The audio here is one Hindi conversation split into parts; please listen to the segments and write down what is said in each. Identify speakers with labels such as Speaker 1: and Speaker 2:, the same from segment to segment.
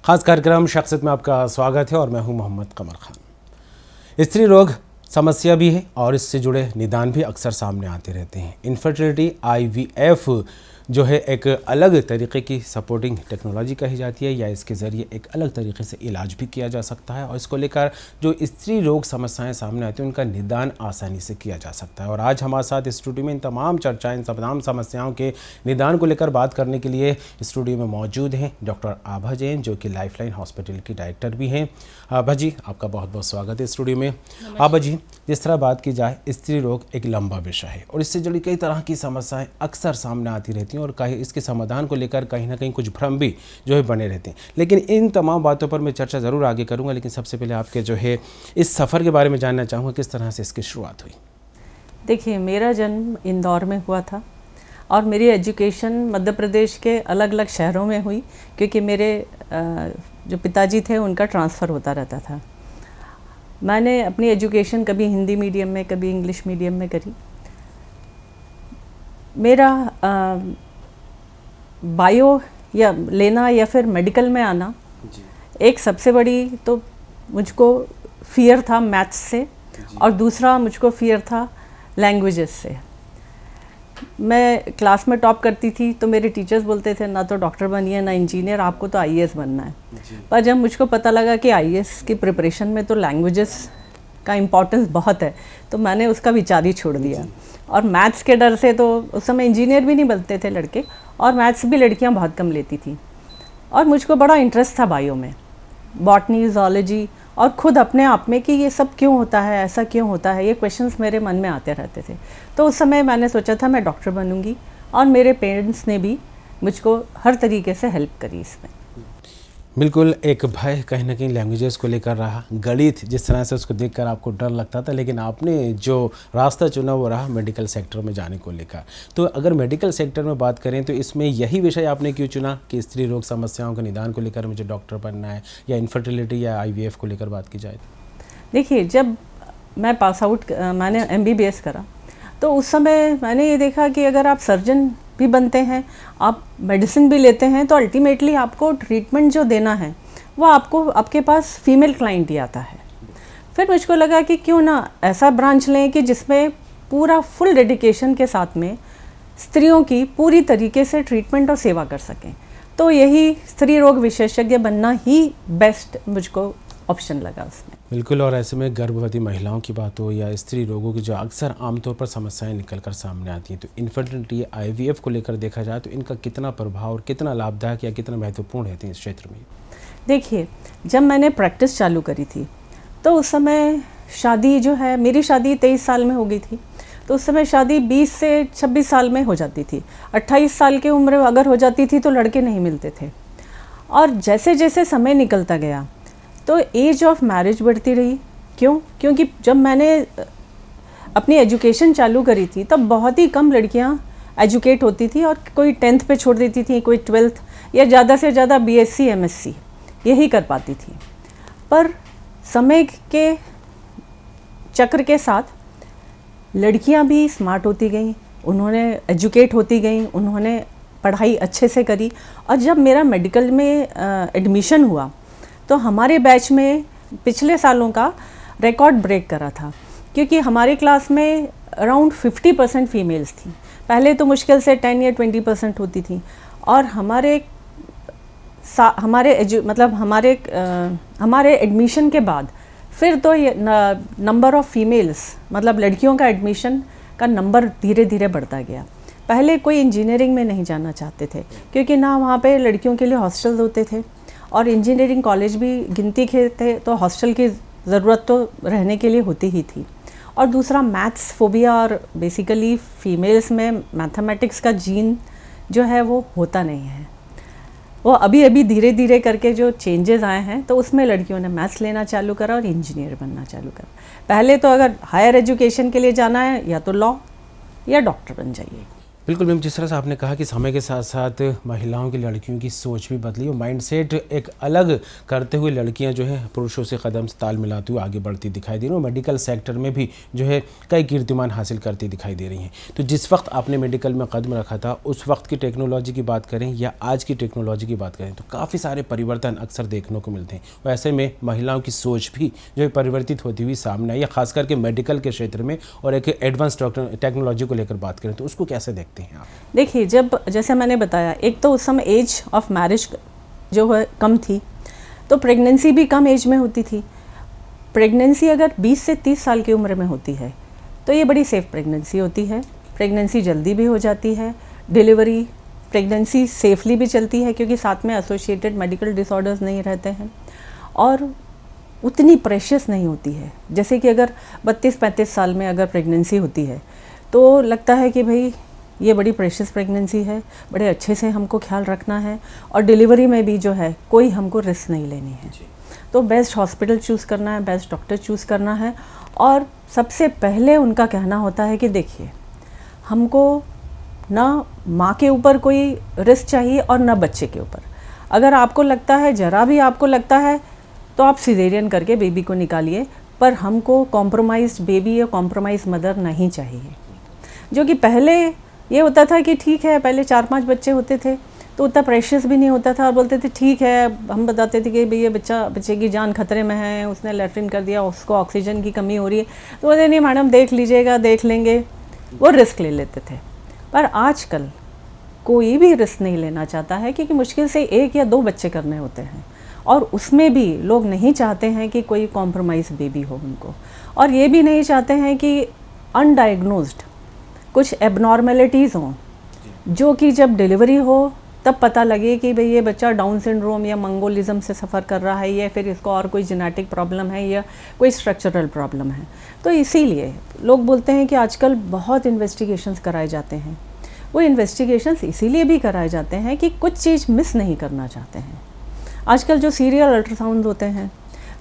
Speaker 1: खास कार्यक्रम शख्सियत में आपका स्वागत है और मैं हूं मोहम्मद कमर खान। स्त्री रोग समस्या भी है और इससे जुड़े निदान भी अक्सर सामने आते रहते हैं। इनफर्टिलिटी IVF जो है एक अलग तरीके की सपोर्टिंग टेक्नोलॉजी कही जाती है या इसके ज़रिए एक अलग तरीके से इलाज भी किया जा सकता है और इसको लेकर जो स्त्री रोग समस्याएं सामने आती हैं उनका निदान आसानी से किया जा सकता है। और आज हमारे साथ स्टूडियो में इन तमाम चर्चाएं, इन तमाम समस्याओं के निदान को लेकर बात करने के लिए स्टूडियो में मौजूद हैं डॉक्टर आभा जैन, जो कि लाइफलाइन हॉस्पिटल की डायरेक्टर भी हैं। आभा जी, आपका बहुत बहुत स्वागत है स्टूडियो में। आभा जी, जिस तरह बात की जाए, स्त्री रोग एक लंबा विषय है और इससे जुड़ी कई तरह की समस्याएं अक्सर सामने आती रहती हैं और कहीं इसके समाधान को लेकर कहीं ना कहीं कुछ भ्रम भी जो है बने रहते हैं। लेकिन इन तमाम बातों पर मैं चर्चा ज़रूर आगे करूंगा, लेकिन सबसे पहले आपके जो है इस सफ़र के बारे में जानना चाहूँगा, किस तरह से इसकी शुरुआत हुई।
Speaker 2: देखिए, मेरा जन्म इंदौर में हुआ था और मेरी एजुकेशन मध्य प्रदेश के अलग अलग शहरों में हुई, क्योंकि मेरे जो पिताजी थे उनका ट्रांसफ़र होता रहता था। मैंने अपनी एजुकेशन कभी हिंदी मीडियम में, कभी इंग्लिश मीडियम में करी। मेरा बायो या लेना या फिर मेडिकल में आना, एक सबसे बड़ी तो मुझको फियर था मैथ्स से और दूसरा मुझको फियर था लैंग्वेजेस से। मैं क्लास में टॉप करती थी तो मेरे टीचर्स बोलते थे ना तो डॉक्टर बनिए ना इंजीनियर, आपको तो IAS बनना है। पर जब मुझको पता लगा कि IAS की प्रिपरेशन में तो लैंग्वेजेस का इम्पोर्टेंस बहुत है तो मैंने उसका विचार ही छोड़ दिया। और मैथ्स के डर से तो उस समय इंजीनियर भी नहीं बनते थे लड़के और मैथ्स भी लड़कियां बहुत कम लेती थी। और मुझको बड़ा इंटरेस्ट था बायो में, बॉटनी, ज़ूलॉजी, और खुद अपने आप में कि ये सब क्यों होता है, ऐसा क्यों होता है, ये क्वेश्चंस मेरे मन में आते रहते थे। तो उस समय मैंने सोचा था मैं डॉक्टर बनूंगी और मेरे पेरेंट्स ने भी मुझको हर तरीके से हेल्प करी इसमें।
Speaker 1: बिल्कुल, एक भय कहीं ना कहीं लैंग्वेजेस को लेकर रहा, गणित जिस तरह से उसको देखकर आपको डर लगता था, लेकिन आपने जो रास्ता चुना वो रहा मेडिकल सेक्टर में जाने को लेकर। तो अगर मेडिकल सेक्टर में बात करें तो इसमें यही विषय आपने क्यों चुना कि स्त्री रोग समस्याओं के निदान को लेकर मुझे डॉक्टर बनना है, या इनफर्टिलिटी या IVF को लेकर बात की जाए?
Speaker 2: देखिए, जब मैं पास आउट मैंने MBBS करा तो उस समय मैंने ये देखा कि अगर आप सर्जन भी बनते हैं, आप मेडिसिन भी लेते हैं, तो अल्टीमेटली आपको ट्रीटमेंट जो देना है वो आपको आपके पास फीमेल क्लाइंट ही आता है। फिर मुझको लगा कि क्यों ना ऐसा ब्रांच लें कि जिसमें पूरा फुल डेडिकेशन के साथ में स्त्रियों की पूरी तरीके से ट्रीटमेंट और सेवा कर सकें। तो यही स्त्री रोग विशेषज्ञ बनना ही बेस्ट मुझको ऑप्शन लगा उसमें।
Speaker 1: बिल्कुल, और ऐसे में गर्भवती महिलाओं की बात हो या स्त्री रोगों की जो अक्सर आमतौर पर समस्याएं निकलकर सामने आती हैं, तो इनफर्टिलिटी IVF को लेकर देखा जाए तो इनका कितना प्रभाव और कितना लाभदायक या कितना महत्वपूर्ण रहते हैं इस क्षेत्र में?
Speaker 2: देखिए, जब मैंने प्रैक्टिस चालू करी थी तो उस समय शादी जो है, मेरी शादी 23 साल में हो गई थी, तो उस समय शादी 20 से 26 साल में हो जाती थी। 28 साल की उम्र अगर हो जाती थी तो लड़के नहीं मिलते थे। और जैसे जैसे समय निकलता गया तो एज ऑफ मैरिज बढ़ती रही। क्योंकि जब मैंने अपनी एजुकेशन चालू करी थी तब बहुत ही कम लड़कियां एजुकेट होती थी और कोई 10th पे छोड़ देती थी, कोई 12th, या ज़्यादा से ज़्यादा BSc MSc यही कर पाती थी। पर समय के चक्र के साथ लड़कियां भी स्मार्ट होती गईं, उन्होंने एजुकेट होती गईं, उन्होंने पढ़ाई अच्छे से करी। और जब मेरा मेडिकल में एडमिशन हुआ तो हमारे बैच में पिछले सालों का रिकॉर्ड ब्रेक करा था, क्योंकि हमारे क्लास में अराउंड 50% फीमेल्स थी। पहले तो मुश्किल से 10 या 20% होती थी। और हमारे एडमिशन के बाद फिर तो ये नंबर ऑफ फीमेल्स, मतलब लड़कियों का एडमिशन का नंबर धीरे धीरे बढ़ता गया। पहले कोई इंजीनियरिंग में नहीं जाना चाहते थे क्योंकि ना वहाँ पे लड़कियों के लिए हॉस्टल्स होते थे और इंजीनियरिंग कॉलेज भी गिनती के थे, तो हॉस्टल की ज़रूरत तो रहने के लिए होती ही थी। और दूसरा मैथ्स फोबिया, और बेसिकली फीमेल्स में मैथमेटिक्स का जीन जो है वो होता नहीं है। वो अभी अभी धीरे धीरे करके जो चेंजेस आए हैं तो उसमें लड़कियों ने मैथ्स लेना चालू करा और इंजीनियर बनना चालू करा। पहले तो अगर हायर एजुकेशन के लिए जाना है या तो लॉ या डॉक्टर बन जाइए।
Speaker 1: बिल्कुल मैम, जिस तरह से आपने कहा कि समय के साथ साथ महिलाओं की, लड़कियों की सोच भी बदली और माइंडसेट एक अलग करते हुए लड़कियां जो है पुरुषों से कदम से ताल मिलाते हुए आगे बढ़ती दिखाई दे रही हैं और मेडिकल सेक्टर में भी जो है कई कीर्तिमान हासिल करती दिखाई दे रही हैं। तो जिस वक्त आपने मेडिकल में कदम रखा था, उस वक्त की टेक्नोलॉजी की बात करें या आज की टेक्नोलॉजी की बात करें तो काफ़ी सारे परिवर्तन अक्सर देखने को मिलते हैं और ऐसे में महिलाओं की सोच भी जो है परिवर्तित होती हुई सामने आई है, खास करके मेडिकल के क्षेत्र में। और एक एडवांस टेक्नोलॉजी को लेकर बात करें तो उसको कैसे देखते हैं आप?
Speaker 2: देखिए, जब जैसे मैंने बताया, एक तो उस समय एज ऑफ मैरिज जो है कम थी, तो प्रेगनेंसी भी कम एज में होती थी। प्रेगनेंसी अगर 20 से 30 साल की उम्र में होती है तो ये बड़ी सेफ प्रेगनेंसी होती है। प्रेगनेंसी जल्दी भी हो जाती है, डिलीवरी प्रेगनेंसी सेफली भी चलती है क्योंकि साथ में एसोसिएटेड मेडिकल डिसऑर्डर्स नहीं रहते हैं और उतनी प्रेशियस नहीं होती है। जैसे कि अगर 32-35 साल में अगर प्रेगनेंसी होती है तो लगता है कि भाई ये बड़ी प्रेशियस प्रेगनेंसी है, बड़े अच्छे से हमको ख्याल रखना है और डिलीवरी में भी जो है कोई हमको रिस्क नहीं लेनी है। तो बेस्ट हॉस्पिटल चूज़ करना है, बेस्ट डॉक्टर चूज़ करना है और सबसे पहले उनका कहना होता है कि देखिए, हमको ना माँ के ऊपर कोई रिस्क चाहिए और ना बच्चे के ऊपर। अगर आपको लगता है, ज़रा भी आपको लगता है, तो आप सिजेरियन करके बेबी को निकालिए, पर हमको कॉम्प्रोमाइज्ड बेबी या कॉम्प्रोमाइज़ मदर नहीं चाहिए। जो कि पहले ये होता था कि ठीक है, पहले 4-5 बच्चे होते थे तो उतना प्रेशियस भी नहीं होता था और बोलते थे ठीक है, हम बताते थे कि भई ये बच्चे की जान खतरे में है, उसने लैट्रिन कर दिया, उसको ऑक्सीजन की कमी हो रही है, तो बोलते नहीं मैडम देख लीजिएगा, देख लेंगे, वो रिस्क ले लेते थे। पर आजकल कोई भी रिस्क नहीं लेना चाहता है क्योंकि मुश्किल से 1 या 2 बच्चे करने होते हैं और उसमें भी लोग नहीं चाहते हैं कि कोई कॉम्प्रोमाइज़ बेबी हो उनको, और ये भी नहीं चाहते हैं कि अनडायग्नोज्ड कुछ एबनॉर्मेलिटीज़ हों जो कि जब डिलीवरी हो तब पता लगे कि भाई ये बच्चा डाउन सिंड्रोम या मंगोलिज्म से सफ़र कर रहा है या फिर इसको और कोई जेनेटिक प्रॉब्लम है या कोई स्ट्रक्चरल प्रॉब्लम है। तो इसीलिए लोग बोलते हैं कि आजकल बहुत इन्वेस्टिगेशंस कराए जाते हैं। वो इन्वेस्टिगेशंस इसीलिए भी कराए जाते हैं कि कुछ चीज़ मिस नहीं करना चाहते हैं। आजकल जो सीरियल अल्ट्रासाउंड होते हैं,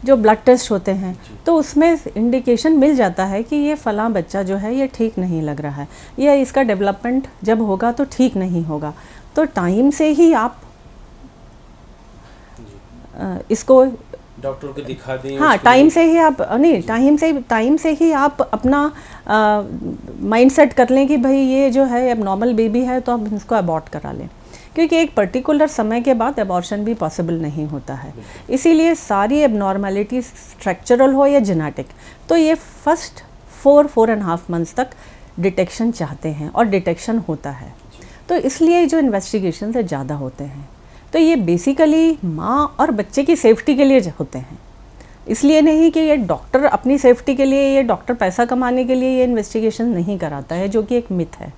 Speaker 2: जो ब्लड टेस्ट होते हैं, तो उसमें इंडिकेशन मिल जाता है कि ये फ़लाँ बच्चा जो है ये ठीक नहीं लग रहा है या इसका डेवलपमेंट जब होगा तो ठीक नहीं होगा। तो टाइम से ही आप इसको
Speaker 1: डॉक्टर को दिखा दें।
Speaker 2: हाँ, टाइम से ही आप नहीं, टाइम से ही आप अपना माइंडसेट कर लें कि भाई ये जो है अब नॉर्मल बेबी है तो आप इसको अबॉर्ट करा लें, क्योंकि एक पर्टिकुलर समय के बाद अबॉर्शन भी पॉसिबल नहीं होता है। इसीलिए सारी एबनॉर्मलिटी स्ट्रक्चरल हो या जेनेटिक, तो ये फर्स्ट 4-4.5 मंथ्स तक डिटेक्शन चाहते हैं और डिटेक्शन होता है। तो इसलिए जो इन्वेस्टिगेशन से ज़्यादा होते हैं, तो ये बेसिकली माँ और बच्चे की सेफ्टी के लिए होते हैं, इसलिए नहीं कि ये डॉक्टर अपनी सेफ्टी के लिए, ये डॉक्टर पैसा कमाने के लिए ये इन्वेस्टिगेशन नहीं कराता है, जो कि एक मिथ है।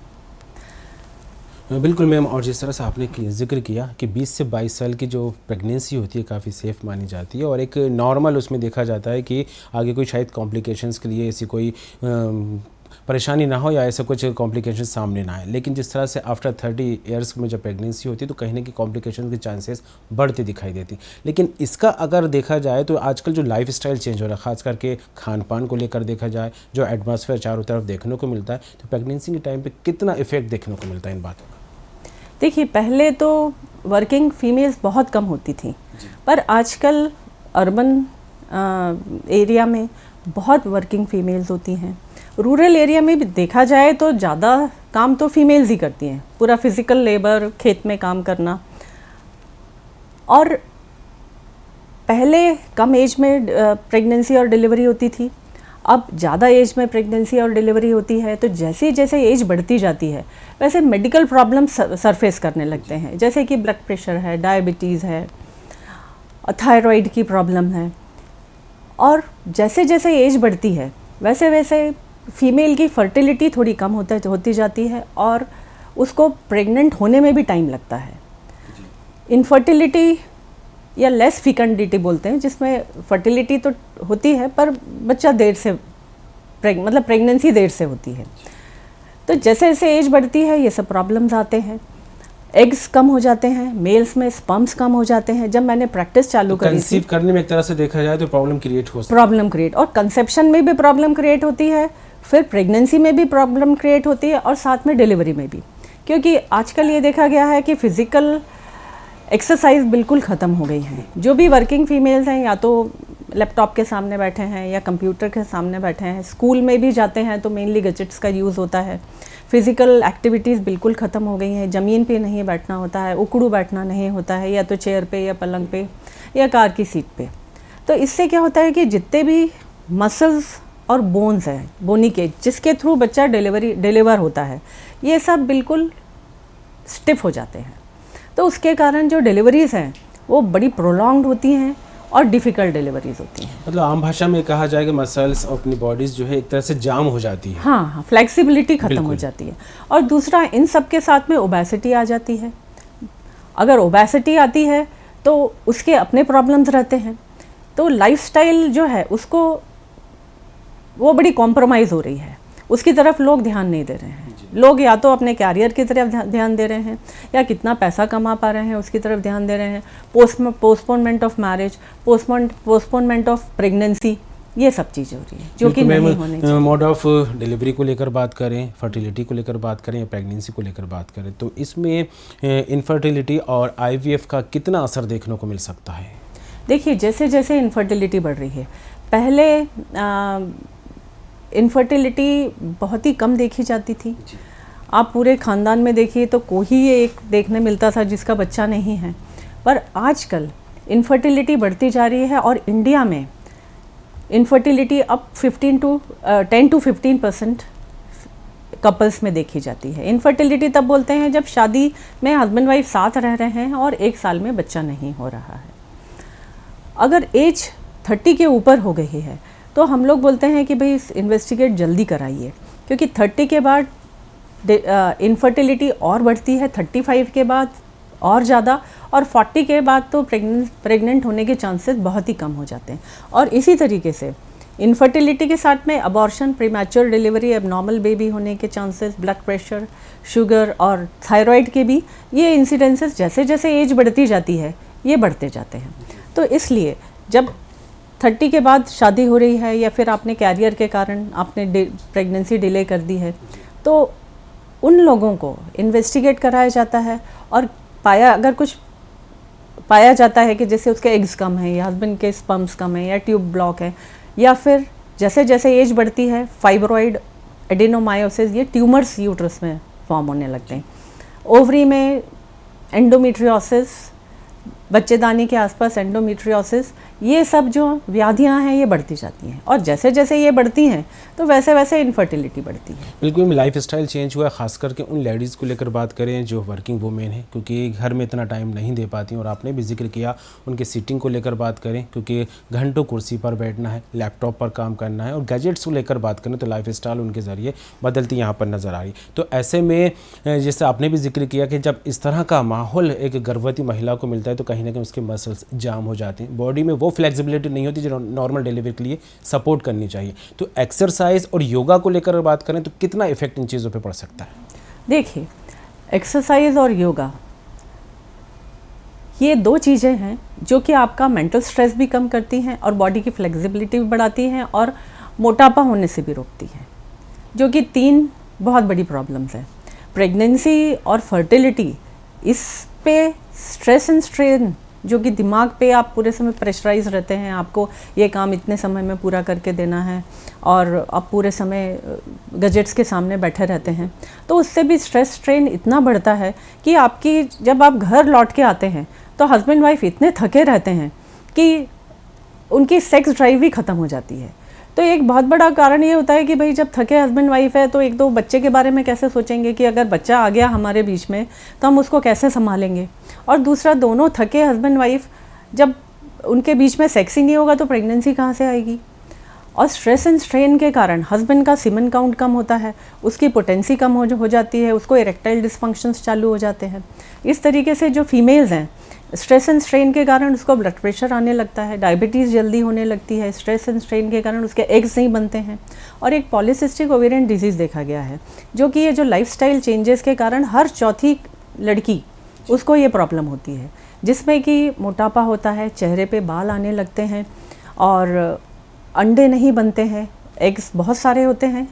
Speaker 1: बिल्कुल मैम, और जिस तरह से आपने जिक्र किया कि 20 से 22 साल की जो प्रेगनेंसी होती है काफ़ी सेफ़ मानी जाती है और एक नॉर्मल उसमें देखा जाता है कि आगे कोई शायद कॉम्प्लिकेशंस के लिए ऐसी कोई परेशानी ना हो या ऐसा कुछ कॉम्प्लिकेशन सामने ना आए। लेकिन जिस तरह से आफ्टर 30 ईयर्स में जब प्रेगनेंसी होती है तो कहीं ना कहीं कॉम्प्लिकेशन के चांसेस बढ़ते दिखाई देती। लेकिन इसका अगर देखा जाए तो आजकल जो लाइफ स्टाइल चेंज हो रहा है, ख़ास करके खान पान को लेकर देखा जाए, जो एटमॉस्फेयर चारों तरफ देखने को मिलता है, तो प्रेगनेंसी के टाइम पर कितना इफेक्ट देखने को मिलता है इन बातों का?
Speaker 2: देखिए, पहले तो वर्किंग फीमेल्स बहुत कम होती थी, पर आजकल अर्बन एरिया में बहुत वर्किंग फीमेल्स होती हैं। रूरल एरिया में भी देखा जाए तो ज़्यादा काम तो फीमेल्स ही करती हैं, पूरा फिज़िकल लेबर, खेत में काम करना। और पहले कम एज में प्रेगनेंसी और डिलीवरी होती थी, अब ज़्यादा एज में प्रेगनेंसी और डिलीवरी होती है। तो जैसे जैसे एज बढ़ती जाती है वैसे मेडिकल प्रॉब्लम सरफेस करने लगते हैं, जैसे कि ब्लड प्रेशर है, डायबिटीज़ है, थायराइड की प्रॉब्लम है। और जैसे जैसे एज बढ़ती है वैसे वैसे फीमेल की फर्टिलिटी थोड़ी कम होती जाती है और उसको प्रेग्नेंट होने में भी टाइम लगता है। इनफर्टिलिटी या लेस फिकंडिटी बोलते हैं, जिसमें फर्टिलिटी तो होती है पर बच्चा देर से मतलब प्रेगनेंसी देर से होती है। तो जैसे जैसे एज बढ़ती है ये सब प्रॉब्लम्स आते हैं। एग्स कम हो जाते हैं, मेल्स में स्पर्म्स कम हो जाते हैं। जब मैंने प्रैक्टिस चालू करी,
Speaker 1: कंसीव करने में एक तरह से देखा जाए तो प्रॉब्लम क्रिएट हो सकती है।
Speaker 2: प्रॉब्लम क्रिएट, और कंसेप्शन में भी प्रॉब्लम क्रिएट होती है, फिर प्रेगनेंसी में भी प्रॉब्लम क्रिएट होती है और साथ में डिलीवरी में भी, क्योंकि आजकल ये देखा गया है कि फिज़िकल एक्सरसाइज बिल्कुल ख़त्म हो गई है। जो भी वर्किंग फीमेल्स हैं या तो लैपटॉप के सामने बैठे हैं या कंप्यूटर के सामने बैठे हैं, स्कूल में भी जाते हैं तो मेनली गैजेट्स का यूज़ होता है। फिज़िकल एक्टिविटीज़ बिल्कुल ख़त्म हो गई हैं, ज़मीन पे नहीं बैठना होता है, उकड़ू बैठना नहीं होता है, या तो चेयर पे या पलंग पे या कार की सीट पे। तो इससे क्या होता है कि जितने भी मसल्स और बोन्स हैं, बोनी के जिसके थ्रू बच्चा डिलीवर होता है, ये सब बिल्कुल स्टिफ हो जाते हैं। तो उसके कारण जो डिलीवरीज़ हैं वो बड़ी प्रोलॉन्ग्ड होती हैं और डिफ़िकल्ट डिलीवरीज होती हैं।
Speaker 1: मतलब आम भाषा में कहा जाए कि मसल्स और अपनी बॉडीज़ जो है एक तरह से जाम हो जाती है।
Speaker 2: हाँ हाँ, फ्लेक्सिबिलिटी ख़त्म हो जाती है। और दूसरा, इन सब के साथ में ओबेसिटी आ जाती है। अगर ओबेसिटी आती है तो उसके अपने प्रॉब्लम्स रहते हैं। तो लाइफस्टाइल जो है उसको वो बड़ी कॉम्प्रोमाइज़ हो रही है, उसकी तरफ लोग ध्यान नहीं दे रहे हैं। लोग या तो अपने कैरियर की तरफ ध्यान दे रहे हैं या कितना पैसा कमा पा रहे हैं उसकी तरफ ध्यान दे रहे हैं। Postponement of marriage, postponement of pregnancy, ये सब चीज़ें हो रही है जो कि नहीं होनी चाहिए।
Speaker 1: मोड ऑफ डिलीवरी को लेकर बात करें, फर्टिलिटी को लेकर बात करें या प्रेगनेंसी को लेकर बात करें, तो इसमें इनफर्टिलिटी और IVF का कितना असर देखने को मिल सकता है?
Speaker 2: देखिए, जैसे जैसे इनफर्टिलिटी बढ़ रही है, पहले इनफर्टिलिटी बहुत ही कम देखी जाती थी। आप पूरे ख़ानदान में देखिए तो कोई ही एक देखने मिलता था जिसका बच्चा नहीं है। पर आजकल इनफर्टिलिटी बढ़ती जा रही है और इंडिया में इनफर्टिलिटी अब 10 to 15% कपल्स में देखी जाती है। इनफर्टिलिटी तब बोलते हैं जब शादी में हस्बैंड वाइफ साथ रह रहे हैं और 1 साल में बच्चा नहीं हो रहा है। अगर एज 30 के ऊपर हो गई है तो हम लोग बोलते हैं कि भाई इन्वेस्टिगेट जल्दी कराइए, क्योंकि 30 के बाद इनफर्टिलिटी और बढ़ती है, 35 के बाद और ज़्यादा, और 40 के बाद तो प्रेग्नेंट होने के चांसेस बहुत ही कम हो जाते हैं। और इसी तरीके से इनफर्टिलिटी के साथ में abortion, premature delivery, abnormal baby होने के चांसेस, ब्लड प्रेशर, शुगर और थायराइड के भी ये इंसिडेंसेस जैसे जैसे एज बढ़ती जाती है ये बढ़ते जाते हैं। तो इसलिए जब 30 के बाद शादी हो रही है या फिर आपने कैरियर के कारण आपने प्रेगनेंसी डिले कर दी है तो उन लोगों को इन्वेस्टिगेट कराया जाता है और अगर कुछ पाया जाता है कि जैसे उसके एग्स कम है या हस्बैंड के स्पर्म्स कम है या ट्यूब ब्लॉक है, या फिर जैसे जैसे एज बढ़ती है फाइब्रॉइड, एडेनोमायोसिस, ये ट्यूमर्स यूट्रस में फॉर्म होने लगते हैं। ओवरी में एंडोमेट्रियोसिस, बच्चेदानी के आसपास एंडोमेट्रियोसिस, ये सब जो व्याधियां हैं ये बढ़ती जाती हैं और जैसे जैसे ये बढ़ती हैं तो वैसे वैसे इनफर्टिलिटी बढ़ती है।
Speaker 1: बिल्कुल लाइफ स्टाइल चेंज हुआ है, ख़ास करके उन लेडीज़ को लेकर बात करें जो वर्किंग वुमेन हैं, क्योंकि घर में इतना टाइम नहीं दे पाती। और आपने भी जिक्र किया उनके सीटिंग को लेकर बात करें, क्योंकि घंटों कुर्सी पर बैठना है, लैपटॉप पर काम करना है, और गैजेट्स को लेकर बात करें तो लाइफ स्टाइल उनके ज़रिए बदलती यहाँ पर नज़र आ रही। तो ऐसे में जैसे आपने भी जिक्र किया कि जब इस तरह का माहौल एक गर्भवती महिला को मिलता है तो कहीं ना कहीं उसके मसल्स जाम हो जाते हैं, बॉडी में वो फ्लेक्सिबिलिटी नहीं होती जो नॉर्मल डिलीवरी के लिए सपोर्ट करनी चाहिए। तो एक्सरसाइज और योगा को लेकर बात करें तो कितना इफेक्ट इन चीज़ों पे पड़ सकता है?
Speaker 2: देखिए, एक्सरसाइज और योगा ये 2 चीज़ें हैं जो कि आपका मेंटल स्ट्रेस भी कम करती हैं और बॉडी की फ्लेक्सिबिलिटी भी बढ़ाती हैं और मोटापा होने से भी रोकती हैं, जो कि 3 बहुत बड़ी प्रॉब्लम्स हैं। प्रेगनेंसी और फर्टिलिटी, इस पे स्ट्रेस एंड स्ट्रेन जो कि दिमाग पे आप पूरे समय प्रेशराइज रहते हैं, आपको ये काम इतने समय में पूरा करके देना है और आप पूरे समय गैजेट्स के सामने बैठे रहते हैं, तो उससे भी स्ट्रेस स्ट्रेन इतना बढ़ता है कि आपकी जब आप घर लौट के आते हैं तो हस्बैंड वाइफ इतने थके रहते हैं कि उनकी सेक्स ड्राइव भी ख़त्म हो जाती है। तो एक बहुत बड़ा कारण ये होता है कि भाई जब थके हस्बैंड वाइफ है तो एक तो बच्चे के बारे में कैसे सोचेंगे कि अगर बच्चा आ गया हमारे बीच में तो हम उसको कैसे संभालेंगे, और दूसरा दोनों थके हस्बैंड वाइफ जब उनके बीच में सेक्स ही नहीं होगा तो प्रेगनेंसी कहाँ से आएगी। और स्ट्रेस एंड स्ट्रेन के कारण हस्बैंड का सीमन काउंट कम होता है, उसकी पोटेंसी कम हो जाती है, उसको इरेक्टाइल डिस्फंक्शंस चालू हो जाते हैं। इस तरीके से जो फीमेल्स हैं, स्ट्रेस एंड स्ट्रेन के कारण उसको ब्लड प्रेशर आने लगता है, डायबिटीज़ जल्दी होने लगती है, स्ट्रेस एंड स्ट्रेन के कारण उसके एग्स नहीं बनते हैं, और एक पॉलीसिस्टिक ओवेरियन डिजीज़ देखा गया है जो कि ये जो लाइफस्टाइल चेंजेस के कारण हर चौथी लड़की उसको ये प्रॉब्लम होती है, जिसमें कि मोटापा होता है, चेहरे पे बाल आने लगते हैं और अंडे नहीं बनते हैं, एग्स बहुत सारे होते हैं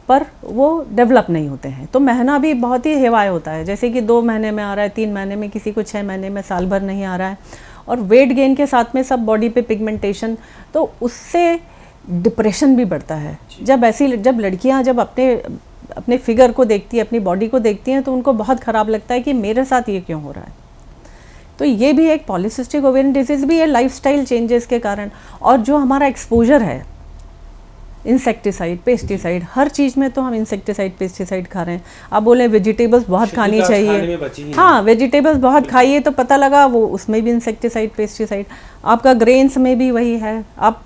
Speaker 2: पर वो डेवलप नहीं होते हैं। तो महीना भी बहुत ही हेवाय होता है, जैसे कि 2 महीने में आ रहा है, 3 महीने में, किसी को 6 महीने में, साल भर नहीं आ रहा है। और वेट गेन के साथ में सब बॉडी पे पिगमेंटेशन, तो उससे डिप्रेशन भी बढ़ता है। जब लड़कियां जब अपने फिगर को देखती हैं, अपनी बॉडी को देखती हैं, तो उनको बहुत ख़राब लगता है कि मेरे साथ ये क्यों हो रहा है। तो ये भी एक पॉलीसिस्टिक ओवेरियन डिजीज़ भी है लाइफस्टाइल चेंजेस के कारण। और जो हमारा एक्सपोजर है इंसेक्टिसाइड, पेस्टिसाइड, हर चीज़ में तो हम इंसेक्टिसाइड, पेस्टिसाइड खा रहे हैं। आप बोले वेजिटेबल्स बहुत खानी चाहिए, हाँ वेजिटेबल्स बहुत खाइए, तो पता लगा वो उसमें भी इंसेक्टिसाइड, पेस्टिसाइड। आपका ग्रेन्स में भी वही है। आप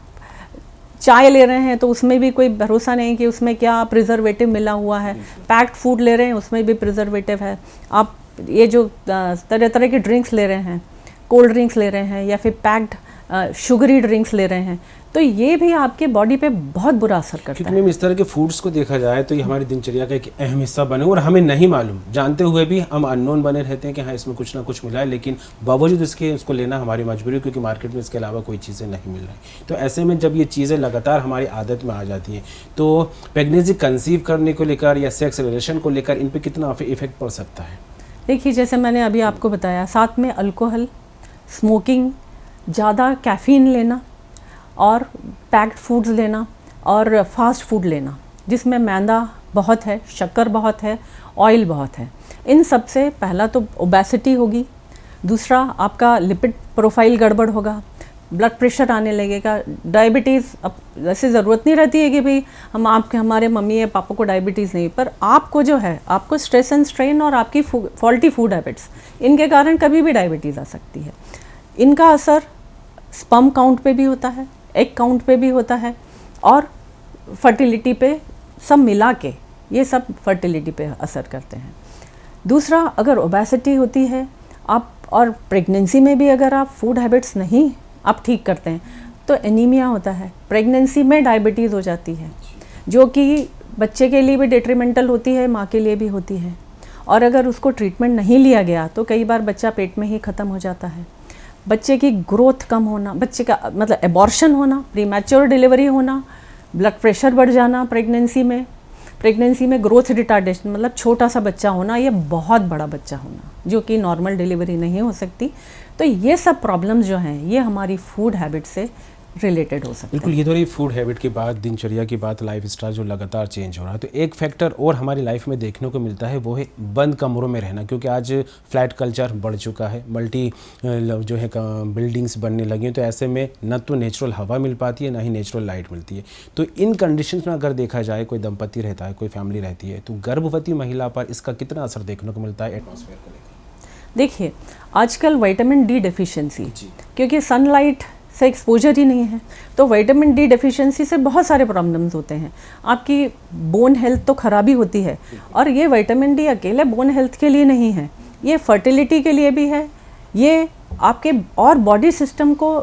Speaker 2: चाय ले रहे हैं तो उसमें भी कोई भरोसा नहीं कि उसमें क्या प्रिजर्वेटिव मिला हुआ है। पैक्ड फूड ले रहे हैं, उसमें भी प्रिजर्वेटिव है। आप ये जो तरह तरह के ड्रिंक्स ले रहे हैं, कोल्ड ड्रिंक्स ले रहे हैं, या फिर पैक्ड शुगरी ड्रिंक्स ले रहे हैं, तो ये भी आपके बॉडी पे बहुत बुरा असर करता है।
Speaker 1: क्योंकि इस तरह के फूड्स को देखा जाए तो ये हमारी दिनचर्या का एक अहम हिस्सा बने, और हमें नहीं मालूम, जानते हुए भी हम अननोन बने रहते हैं कि हाँ इसमें कुछ ना कुछ मिला है, लेकिन बावजूद इसके उसको लेना हमारी मजबूरी, क्योंकि मार्केट में इसके अलावा कोई चीज़ें नहीं मिल रही। तो ऐसे में जब ये चीज़ें लगातार हमारी आदत में आ जाती हैं, तो प्रेगनेंसी कंसीव करने को लेकर या सेक्स रिलेशन को लेकर इन पर कितना इफेक्ट पड़ सकता है?
Speaker 2: देखिए, जैसे मैंने अभी आपको बताया, साथ में अल्कोहल, स्मोकिंग, ज़्यादा कैफ़ीन लेना, और पैक्ड फूड्स लेना, और फास्ट फूड लेना जिसमें मैदा बहुत है, शक्कर बहुत है, ऑयल बहुत है, इन सब से पहला तो ओबेसिटी होगी। दूसरा, आपका लिपिड प्रोफाइल गड़बड़ होगा, ब्लड प्रेशर आने लगेगा, डायबिटीज़। अब वैसे ज़रूरत नहीं रहती है कि भाई हमारे मम्मी या पापा को डायबिटीज़ नहीं, पर आपको जो है, आपको स्ट्रेस एंड स्ट्रेन और आपकी फॉल्टी फूड हैबिट्स, इनके कारण कभी भी डायबिटीज़ आ सकती है। इनका असर स्पर्म काउंट पे भी होता है, एग काउंट पे भी होता है, और फर्टिलिटी पे, सब मिला के ये सब फर्टिलिटी पे असर करते हैं। दूसरा, अगर ओबेसिटी होती है आप, और प्रेगनेंसी में भी अगर आप फूड हैबिट्स नहीं आप ठीक करते हैं, तो एनीमिया होता है। प्रेगनेंसी में डायबिटीज़ हो जाती है, जो कि बच्चे के लिए भी डिट्रीमेंटल होती है, माँ के लिए भी होती है। और अगर उसको ट्रीटमेंट नहीं लिया गया तो कई बार बच्चा पेट में ही ख़त्म हो जाता है। बच्चे की ग्रोथ कम होना, बच्चे का मतलब एबॉर्शन होना, प्रीमैच्योर डिलीवरी होना, ब्लड प्रेशर बढ़ जाना प्रेगनेंसी में ग्रोथ रिटार्डेशन, मतलब छोटा सा बच्चा होना, ये बहुत बड़ा बच्चा होना, जो कि नॉर्मल डिलीवरी नहीं हो सकती। तो ये सब प्रॉब्लम्स जो हैं, ये हमारी फूड हैबिट से रिलेटेड हो सकते हैं।
Speaker 1: बिल्कुल, ये तो रही फूड हैबिट की बात, दिनचर्या की बात, लाइफ स्टाइल जो लगातार चेंज हो रहा है। तो एक फैक्टर और हमारी लाइफ में देखने को मिलता है, वो है बंद कमरों में रहना, क्योंकि आज फ्लैट कल्चर बढ़ चुका है, मल्टी जो है बिल्डिंग्स बनने लगी हैं। तो ऐसे में न तो नेचुरल हवा मिल पाती है, ना ही नेचुरल लाइट मिलती है। तो इन कंडीशंस में अगर देखा जाए, कोई दंपति रहता है, कोई फैमिली रहती है, तो गर्भवती महिला पर इसका कितना असर देखने को मिलता है एटमॉस्फेयर को लेकर?
Speaker 2: देखिए, आजकल विटामिन डी डेफिशिएंसी, क्योंकि सनलाइट से एक्सपोजर ही नहीं है, तो विटामिन डी डेफिशिएंसी से बहुत सारे प्रॉब्लम्स होते हैं। आपकी बोन हेल्थ तो खराबी होती है, और ये विटामिन डी अकेले बोन हेल्थ के लिए नहीं है, ये फर्टिलिटी के लिए भी है, ये आपके और बॉडी सिस्टम को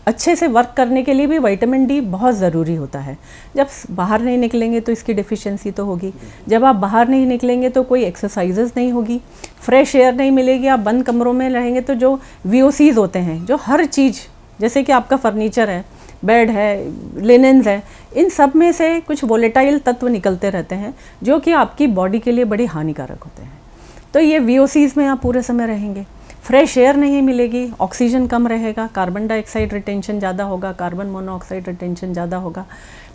Speaker 2: अच्छे से वर्क करने के लिए भी विटामिन डी बहुत ज़रूरी होता है। जब बाहर नहीं निकलेंगे तो इसकी डेफिशिएंसी तो होगी, जब आप बाहर नहीं निकलेंगे तो कोई एक्सरसाइजेस नहीं होगी, फ्रेश एयर नहीं मिलेगी, आप बंद कमरों में रहेंगे तो जो VOCs होते हैं, जो हर चीज़, जैसे कि आपका फर्नीचर है, बेड है, लिनेंस है, इन सब में से कुछ वोलेटाइल तत्व निकलते रहते हैं, जो कि आपकी बॉडी के लिए बड़ी हानिकारक होते हैं। तो ये VOCs में आप पूरे समय रहेंगे, फ्रेश एयर नहीं मिलेगी, ऑक्सीजन कम रहेगा, कार्बन डाइऑक्साइड रिटेंशन ज़्यादा होगा, कार्बन मोनोऑक्साइड रिटेंशन ज़्यादा होगा।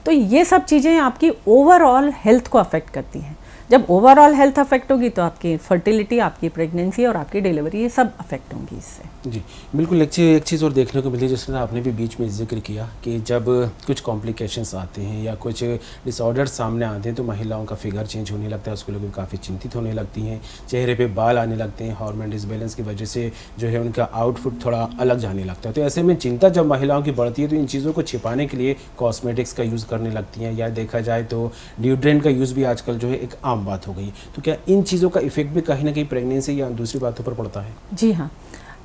Speaker 2: तो ये सब चीज़ें आपकी ओवरऑल हेल्थ को अफेक्ट करती हैं। जब ओवरऑल हेल्थ अफेक्ट होगी तो आपकी फर्टिलिटी, आपकी प्रेगनेंसी और आपकी डिलीवरी, ये सब अफेक्ट होंगी इससे।
Speaker 1: जी बिल्कुल। एक चीज़ और देखने को मिली, जिसने आपने भी बीच में जिक्र किया कि जब कुछ कॉम्प्लिकेशंस आते हैं या कुछ डिसऑर्डर सामने आते हैं, तो महिलाओं का फिगर चेंज होने लगता है, उसको लेकर काफ़ी चिंतित होने लगती हैं, चेहरे पे बाल आने लगते हैं, हार्मोन डिसबैलेंस की वजह से जो है उनका आउटफिट थोड़ा अलग जाने लगता है। तो ऐसे में चिंता जब महिलाओं की बढ़ती है, तो इन चीज़ों को छिपाने के लिए कॉस्मेटिक्स का यूज़ करने लगती हैं, या देखा जाए तो डिओड्रेंट का यूज़ भी आजकल जो है एक आम बात हो गई है। तो क्या इन चीज़ों का इफेक्ट भी कहीं ना कहीं प्रेगनेंसी या दूसरी बातों पर पड़ता है?
Speaker 2: जी हाँ,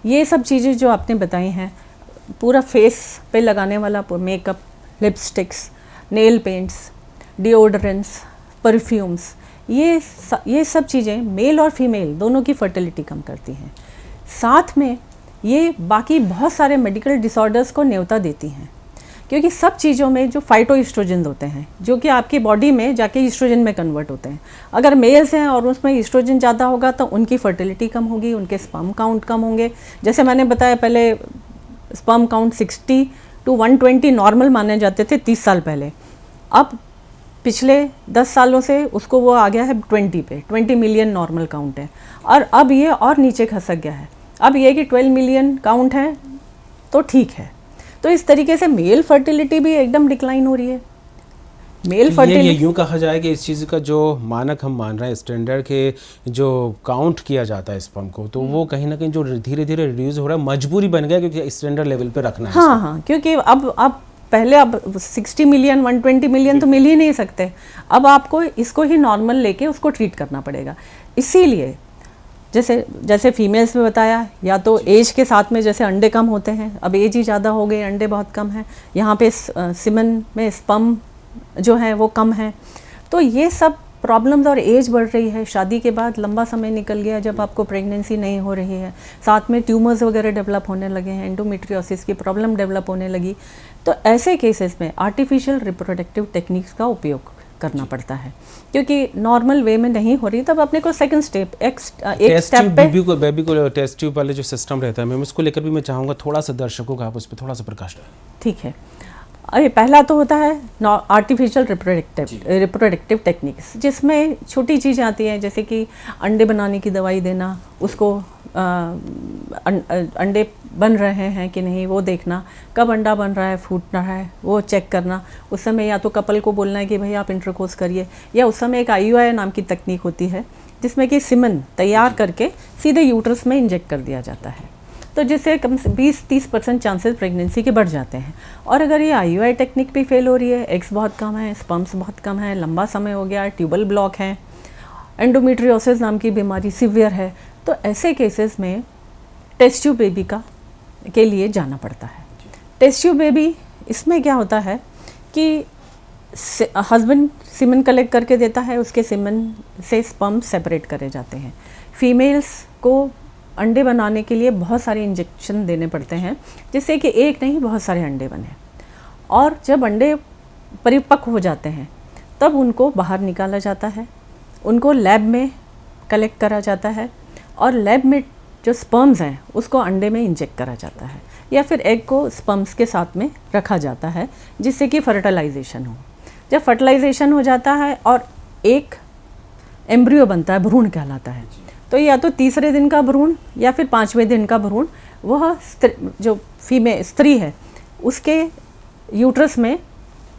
Speaker 2: ये सब चीज़ें जो आपने बताई हैं, पूरा फेस पे लगाने वाला makeup, lipsticks, nail paints, deodorants, perfumes, ये सब चीज़ें मेल और फीमेल दोनों की फर्टिलिटी कम करती हैं। साथ में ये बाकी बहुत सारे मेडिकल डिसऑर्डर्स को न्योता देती हैं, क्योंकि सब चीज़ों में जो फाइटोइस्ट्रोजन होते हैं जो कि आपकी बॉडी में जाके ईस्ट्रोजन में कन्वर्ट होते हैं, अगर मेल्स हैं और उसमें ईस्ट्रोजन ज़्यादा होगा तो उनकी फर्टिलिटी कम होगी, उनके स्पर्म काउंट कम होंगे। जैसे मैंने बताया पहले स्पर्म काउंट 60 to 120 नॉर्मल माने जाते थे 30 साल पहले, अब पिछले 10 सालों से उसको वो आ गया है 20 पे, 20 मिलियन नॉर्मल काउंट है। और अब ये और नीचे खसक गया है, अब ये कि 12 मिलियन काउंट है तो ठीक है। तो इस तरीके से मेल फर्टिलिटी भी एकदम डिक्लाइन हो रही है। मेल
Speaker 1: तो
Speaker 2: फर्टिलिटी
Speaker 1: ये यूँ कहा जाए कि इस चीज़ का जो मानक हम मान रहे हैं, स्टैंडर्ड के जो काउंट किया जाता है स्पर्म को, तो वो कहीं ना कहीं जो धीरे धीरे रिड्यूस हो रहा है, मजबूरी बन गया क्योंकि स्टैंडर्ड लेवल पे रखना है।
Speaker 2: हाँ हाँ, क्योंकि अब पहले अब 60 मिलियन 120 मिलियन तो मिल ही नहीं सकते, अब आपको इसको ही नॉर्मल लेके उसको ट्रीट करना पड़ेगा। इसीलिए जैसे फीमेल्स में बताया, या तो एज के साथ में जैसे अंडे कम होते हैं, अब एज ही ज़्यादा हो गई, अंडे बहुत कम हैं, यहाँ पे सीमेन में स्पर्म जो है वो कम है। तो ये सब प्रॉब्लम्स, और एज बढ़ रही है, शादी के बाद लंबा समय निकल गया जब आपको प्रेगनेंसी नहीं हो रही है, साथ में ट्यूमर्स वगैरह डेवलप होने लगे हैं, एंडोमेट्रियोसिस की प्रॉब्लम डेवलप होने लगी। तो ऐसे केसेस में आर्टिफिशियल रिप्रोडक्टिव टेक्निक्स का उपयोग करना पड़ता है, क्योंकि नॉर्मल वे में नहीं हो रही, तब अपने को सेकंड स्टेप एक स्टेप पे
Speaker 1: बेबी को टेस्ट ट्यूब वाले जो सिस्टम रहता है मैम, उसको लेकर भी मैं चाहूँगा थोड़ा सा दर्शकों का आप उस पर थोड़ा सा प्रकाश डालें।
Speaker 2: ठीक है। अरे पहला तो होता है आर्टिफिशियल रिप्रोडक्टिव टेक्निक्स, जिसमें छोटी चीज़ें आती हैं, जैसे कि अंडे बनाने की दवाई देना, उसको अंडे बन रहे हैं कि नहीं वो देखना, कब अंडा बन रहा है, फूट रहा है वो चेक करना। उस समय या तो कपल को बोलना है कि भाई आप इंटरकोर्स करिए, या उस समय एक IUI नाम की तकनीक होती है जिसमें कि सीमेन तैयार करके सीधे यूट्रस में इंजेक्ट कर दिया जाता है, तो जिससे कम से 20-30% चांसेस प्रेगनेंसी के बढ़ जाते हैं। और अगर ये IUI टेक्निक भी फेल हो रही है, एग्स बहुत कम है, स्पर्म्स बहुत कम है, लंबा समय हो गया, ट्यूबल ब्लॉक है, एंडोमेट्रियोसिस नाम की बीमारी सीवियर है, तो ऐसे केसेस में टेस्ट ट्यूब बेबी के लिए जाना पड़ता है। टेस्ट ट्यूब बेबी, इसमें क्या होता है कि हस्बैंड सीमेन कलेक्ट करके देता है, उसके सीमेन से स्पर्म सेपरेट करे जाते हैं। फीमेल्स को अंडे बनाने के लिए बहुत सारे इंजेक्शन देने पड़ते हैं, जिससे कि एक नहीं बहुत सारे अंडे बने। और जब अंडे परिपक्व हो जाते हैं तब उनको बाहर निकाला जाता है, उनको लैब में कलेक्ट करा जाता है, और लैब में जो स्पर्म्स हैं उसको अंडे में इंजेक्ट करा जाता है, या फिर एग को स्पर्म्स के साथ में रखा जाता है, जिससे कि फर्टिलाइजेशन हो। जब फर्टिलाइजेशन हो जाता है और एक एम्ब्रियो बनता है, भ्रूण कहलाता है, तो या तो तीसरे दिन का भ्रूण या फिर 5वें दिन का भ्रूण वह जो स्त्री है उसके यूट्रस में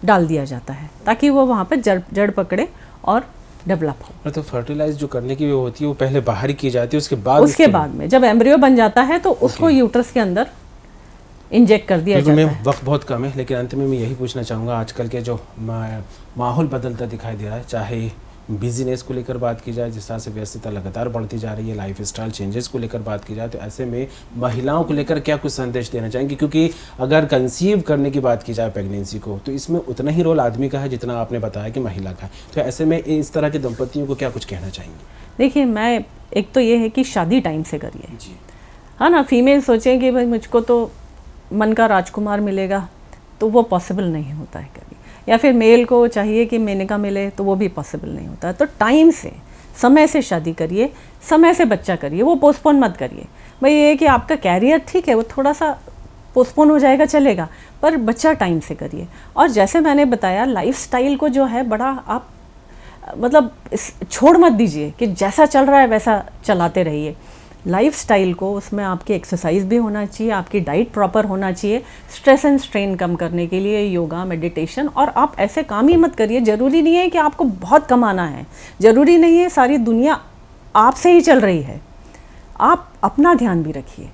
Speaker 2: डाल दिया जाता है, ताकि वो वहाँ पर जड़ पकड़े और डेवलप हो।
Speaker 1: तो फर्टिलाइज जो करने की वो होती है वो पहले बाहर ही की जाती है, उसके बाद
Speaker 2: में जब एम्ब्रियो बन जाता है तो उसको यूट्रस के अंदर इंजेक्ट कर दिया जाता है।
Speaker 1: वक्त बहुत कम है, लेकिन अंत में मैं यही पूछना चाहूँगा, आजकल के जो माहौल बदलता दिखाई दे रहा है, चाहे बिजीनेस को लेकर बात की जाए, जिस तरह से व्यस्तता लगातार बढ़ती जा रही है, लाइफ स्टाइल चेंजेस को लेकर बात की जाए, तो ऐसे में महिलाओं को लेकर क्या कुछ संदेश देना चाहेंगे? क्योंकि अगर कंसीव करने की बात की जाए प्रेगनेंसी को, तो इसमें उतना ही रोल आदमी का है जितना आपने बताया कि महिला का है। तो ऐसे में इस तरह के दंपतियों को क्या कुछ कहना चाहेंगे?
Speaker 2: देखिए, मैं एक तो ये है कि शादी टाइम से करिए, हाँ ना। फीमेल सोचें कि भाई मुझको तो मन का राजकुमार मिलेगा, तो वो पॉसिबल नहीं होता है कभी, या फिर मेल को चाहिए कि मेनका मिले, तो वो भी पॉसिबल नहीं होता है। तो टाइम से, समय से शादी करिए, समय से बच्चा करिए, वो पोस्टपोन मत करिए। भाई ये है कि आपका कैरियर ठीक है, वो थोड़ा सा पोस्टपोन हो जाएगा चलेगा, पर बच्चा टाइम से करिए। और जैसे मैंने बताया, लाइफस्टाइल को जो है बड़ा आप मतलब छोड़ मत दीजिए कि जैसा चल रहा है वैसा चलाते रहिए। लाइफस्टाइल को, उसमें आपकी एक्सरसाइज भी होना चाहिए, आपकी डाइट प्रॉपर होना चाहिए, स्ट्रेस एंड स्ट्रेन कम करने के लिए योगा, मेडिटेशन। और आप ऐसे काम ही मत करिए, ज़रूरी नहीं है कि आपको बहुत कमाना है, ज़रूरी नहीं है सारी दुनिया आपसे ही चल रही है। आप अपना ध्यान भी रखिए,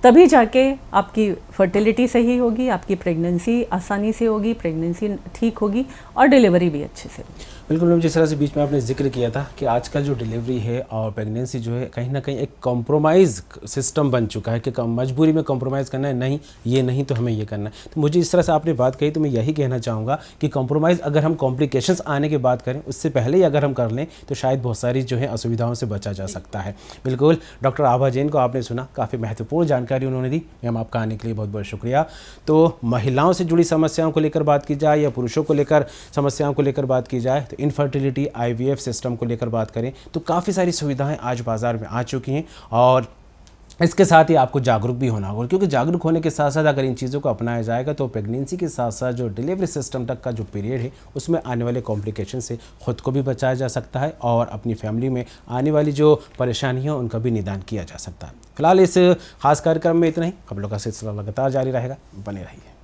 Speaker 2: तभी जाके आपकी फर्टिलिटी सही होगी, आपकी प्रेगनेंसी आसानी से होगी, प्रेगनेंसी ठीक होगी और डिलीवरी भी अच्छे से होगी।
Speaker 1: बिल्कुल मैम, जिस तरह से बीच में आपने जिक्र किया था कि आजकल जो डिलीवरी है और प्रेगनेंसी जो है कहीं ना कहीं एक कॉम्प्रोमाइज़ सिस्टम बन चुका है कि मजबूरी में कॉम्प्रोमाइज़ करना है, नहीं ये नहीं तो हमें ये करना है। तो मुझे इस तरह से आपने बात कही, तो मैं यही कहना चाहूँगा कि कॉम्प्रोमाइज़ अगर हम कॉम्प्लिकेशंस आने की बात करें, उससे पहले ही अगर हम कर लें तो शायद बहुत सारी जो है असुविधाओं से बचा जा सकता है। बिल्कुल, डॉक्टर आभा जैन को आपने सुना, काफ़ी महत्वपूर्ण जानकारी जानकारी उन्होंने दी। मैम, आपका आने के लिए बहुत बहुत शुक्रिया। तो महिलाओं से जुड़ी समस्याओं को लेकर बात की जाए या पुरुषों को लेकर समस्याओं को लेकर बात की जाए, तो इनफर्टिलिटी IVF सिस्टम को लेकर बात करें तो काफ़ी सारी सुविधाएं आज बाज़ार में आ चुकी हैं, और इसके साथ ही आपको जागरूक भी होना होगा, क्योंकि जागरूक होने के साथ साथ अगर इन चीज़ों को अपनाया जाएगा तो प्रेगनेंसी के साथ साथ जो डिलीवरी सिस्टम तक का जो पीरियड है उसमें आने वाले कॉम्प्लिकेशन से खुद को भी बचाया जा सकता है और अपनी फैमिली में आने वाली जो परेशानियाँ उनका भी निदान किया जा सकता है। फिलहाल इस खास कार्यक्रम में इतना ही, खबरों का सिलसिला लगातार जारी रहेगा, बने रहिए।